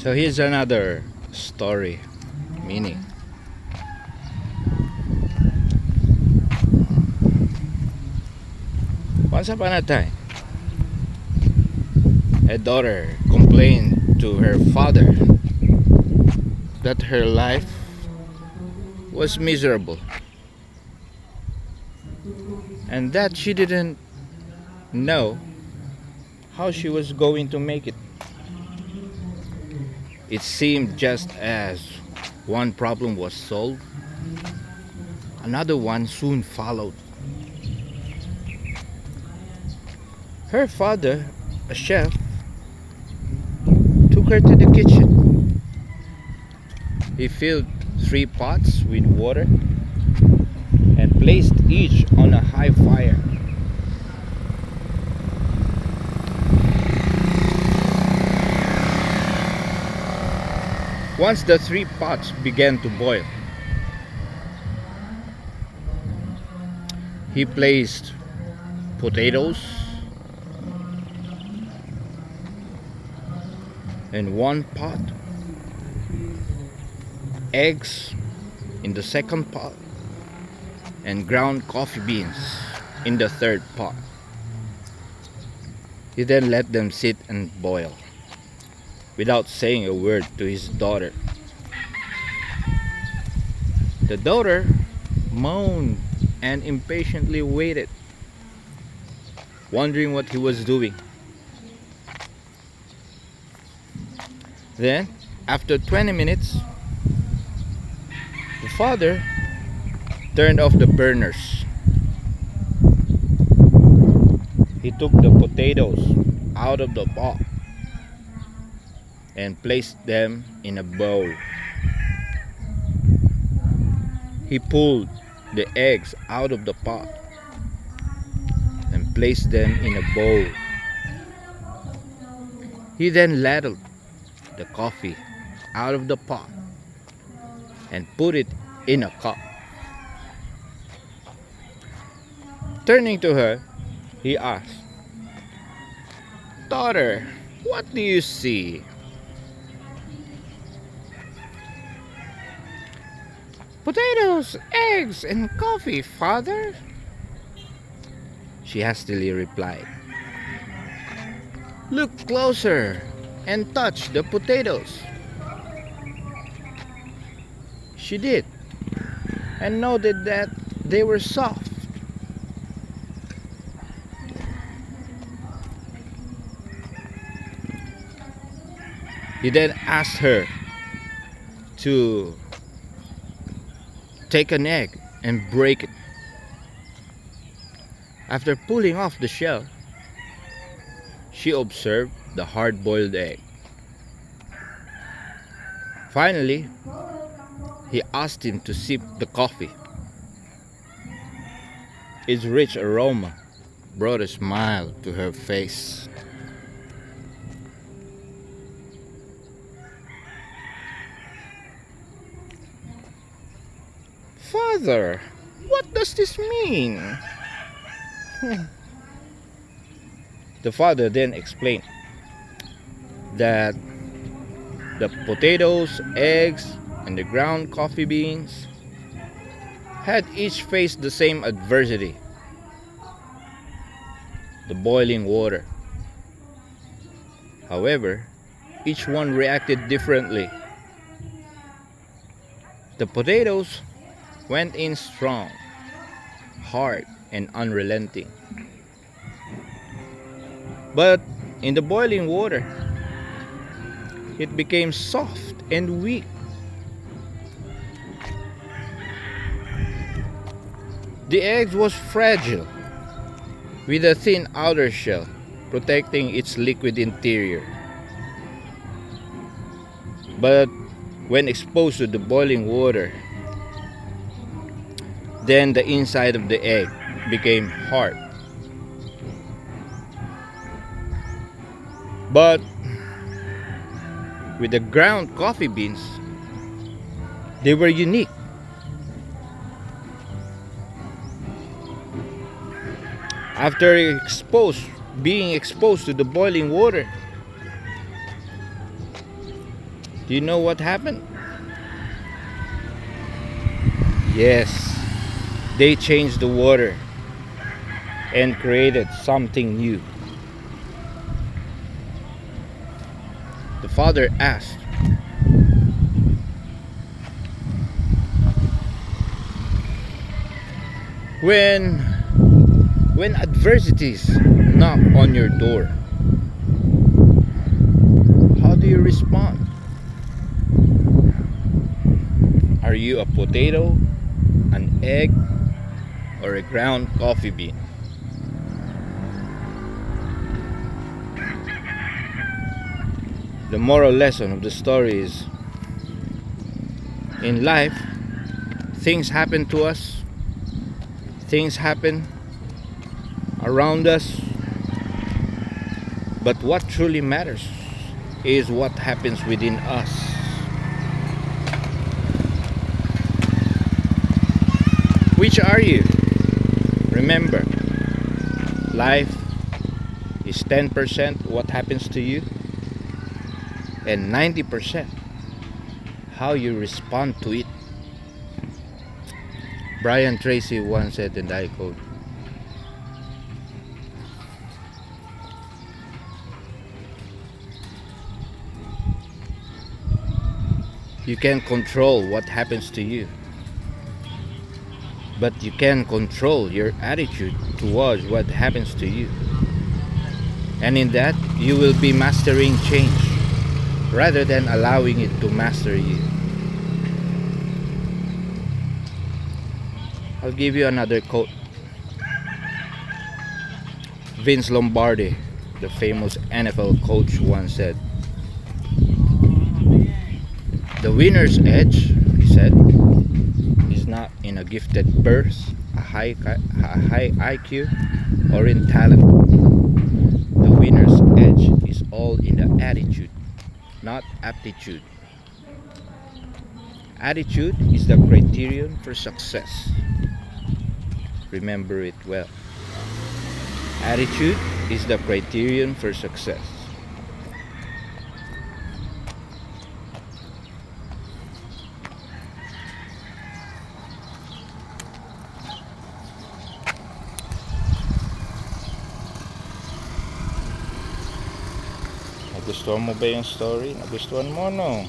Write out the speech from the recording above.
So here's another story, meaning. Once upon a time, a daughter complained to her father that her life was miserable and that she didn't know how she was going to make it. It seemed just as one problem was solved, another one soon followed. Her father, a chef, took her to the kitchen. He filled 3 pots with water and placed each on a high fire. Once the 3 pots began to boil, he placed potatoes in one pot, eggs in the second pot, and ground coffee beans in the third pot. He then let them sit and boil without saying a word to his daughter. The daughter moaned and impatiently waited, wondering what he was doing. Then, after 20 minutes, the father turned off the burners. He took the potatoes out of the pot and placed them in a bowl. He pulled the eggs out of the pot and placed them in a bowl. He then ladled the coffee out of the pot and put it in a cup. Turning to her, he asked, "Daughter, what do you see?" "Potatoes, eggs, and coffee, father," she hastily replied. "Look closer and touch the potatoes." She did, and noted that they were soft. He then asked her to take an egg and break it. After pulling off the shell, she observed the hard-boiled egg. Finally, he asked him to sip the coffee. Its rich aroma brought a smile to her face. "Father, what does this mean?" The father then explained that the potatoes, eggs, and the ground coffee beans had each faced the same adversity, the boiling water. However, each one reacted differently. The potatoes went in strong, hard, and unrelenting. But in the boiling water, it became soft and weak. The egg was fragile, with a thin outer shell protecting its liquid interior. But when exposed to the boiling water, then the inside of the egg became hard. But with the ground coffee beans, they were unique. After being exposed to the boiling water, You know what happened? Yes, they changed the water and created something new. The father asked, when adversities knock on your door, how do you respond? Are you a potato, an egg, or a ground coffee bean? The moral lesson of the story is, in life, things happen to us, things happen around us, but what truly matters is what happens within us. Which are you? Remember, life is 10% what happens to you and 90% how you respond to it. Brian Tracy once said, and I quote, "You can't control what happens to you, but you can control your attitude towards what happens to you. And in that, you will be mastering change rather than allowing it to master you." I'll give you another quote. Vince Lombardi, the famous NFL coach, once said, "The winner's edge," he said, "is not in a gifted birth, a high IQ, or in talent. The winner's edge is all in the attitude, not aptitude. Attitude is the criterion for success. Remember it well. Attitude is the criterion for success." Nagustuhan mo ba yung story? Nagustuhan mo, no?